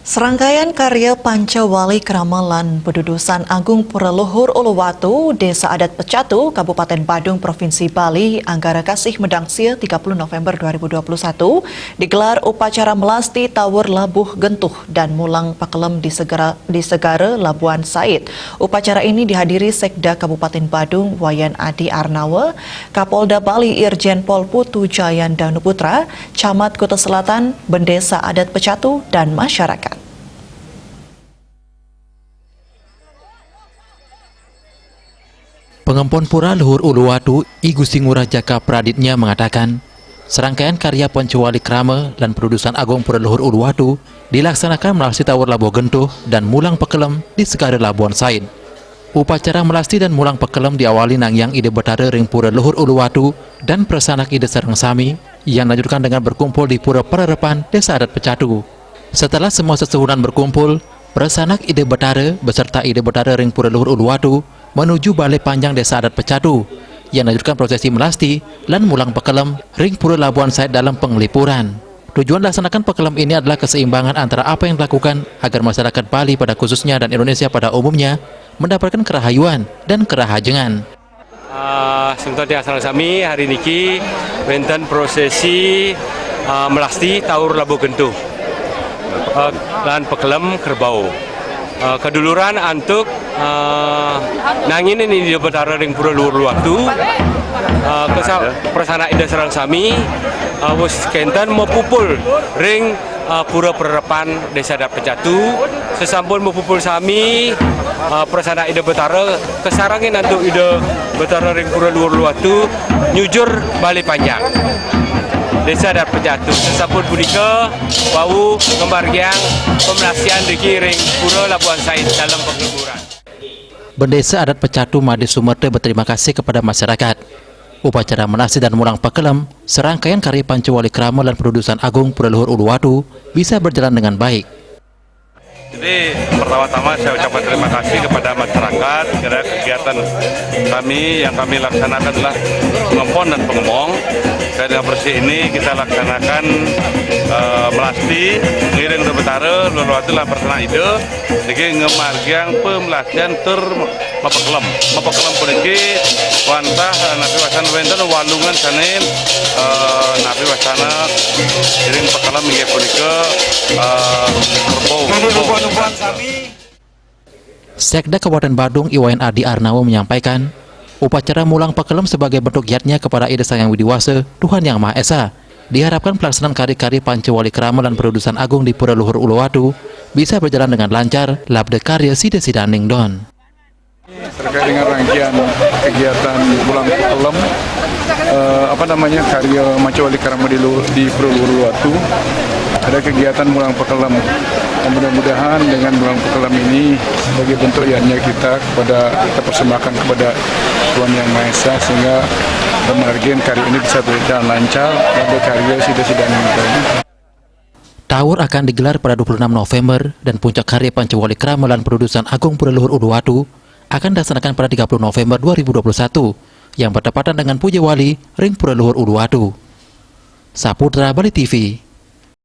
Serangkaian karya Pancawali Kramalan Pedudusan Agung Pura Luhur Uluwatu, Desa Adat Pecatu, Kabupaten Badung, Provinsi Bali, Anggara Kasih Medangsia 30 November 2021, digelar upacara melasti Tawur Labuh Gentuh dan Mulang Pakelem di Segara Labuan Said. Upacara ini dihadiri Sekda Kabupaten Badung, Wayan Adi Arnawa, Kapolda Bali Irjen Pol Putu Jayan Danuputra, Camat Kuta Selatan, Bendesa Adat Pecatu, dan masyarakat. Pengempon Pura Luhur Uluwatu, I Gusti Ngurah Jaka Praditnya mengatakan, serangkaian karya Pancawali Krama dan Pedudusan Agung Pura Luhur Uluwatu dilaksanakan melasti Tawur Labuh Gentuh dan Mulang Pakelem di Segara Labuan Said. Upacara melasti dan Mulang Pakelem diawali nangyang ide betara ring Pura Luhur Uluwatu dan Prasanak ide Sareng Sami yang dilanjutkan dengan berkumpul di Pura Pararepan Desa Adat Pecatu. Setelah semua sesuhunan berkumpul, Prasanak ide betara beserta ide betara ring Pura Luhur Uluwatu menuju Balai Panjang Desa Adat Pecatu yang melanjutkan prosesi melasti dan Mulang Pakelem ring Pura Labuan Said dalam penglipuran. Tujuan laksanakan Pakelem ini adalah keseimbangan antara apa yang dilakukan agar masyarakat Bali pada khususnya dan Indonesia pada umumnya mendapatkan kerahayuan dan kerahajengan. Sebentar di asal kami hari ini wonten prosesi melasti Tawur Labuh Gentuh dan Pakelem Kerbau. Keduluran antuk nangin ini di betara ring Pura Luhur Uluwatu persana ida Sareng Sami wis kenten mepupul ring Pura Pararepan Desa Adat Pecatu. Sesampun mepupul sami persana ida betara kesarangin antuk ida betara ring Pura Luhur Uluwatu nyujur Balai Panjang Desa Adat Pecatu. Sesampun punika wau ngembargiang pemelastian di ring Pura Labuan Said dalam penglipuran. Bendesa Adat Pecatu Made Sumerte berterima kasih kepada masyarakat. Upacara melasti dan Mulang Pakelem, serangkaian karya Pancawali Krama dan Pedudusan Agung Pura Luhur Uluwatu bisa berjalan dengan baik. Jadi pertama-tama saya ucapkan terima kasih kepada masyarakat karena kegiatan kami yang kami laksanakan adalah pengempon dan pengemong. Dengan bersih ini kita laksanakan melasti ngiring ke betara Uluwatu lah persana ide jadi ngemargiang pemelastian ter Pakelem puniki wantah nabi wasana wenten walungan sanen nabi wasana ngiring Pakelem nggih punika Sekda Kabupaten Badung Wayan Adi Arnawa menyampaikan, upacara Mulang Pakelem sebagai bentuk giatnya kepada Ida Sang Widiwasa, Tuhan Yang Maha Esa. Diharapkan pelaksanaan karya-karya Pancawali Krama dan Pedudusan Agung di Pura Luhur Uluwatu bisa berjalan dengan lancar, labda karya Sida Sidaning Don. Terkait dengan rangkaian kegiatan Mulang Pakelem, karya Pancawali Krama di Pura Luhur Uluwatu, ada kegiatan Mulang Pakelem. Mudah-mudahan dengan Mulang Pakelem ini sebagai bentuk ianya kita persembahkan kepada Tuhan Yang Maha Esa sehingga pembagian karya ini bisa berjalan lancar dan berkarya Sidaning Don. Tawur akan digelar pada 26 November dan puncak karya Pancawali Krama dan Pedudusan Agung Pura Luhur Uluwatu akan dilaksanakan pada 30 November 2021 yang bertepatan dengan Puja Wali ring Pura Luhur Uluwatu. Saputra Bali TV.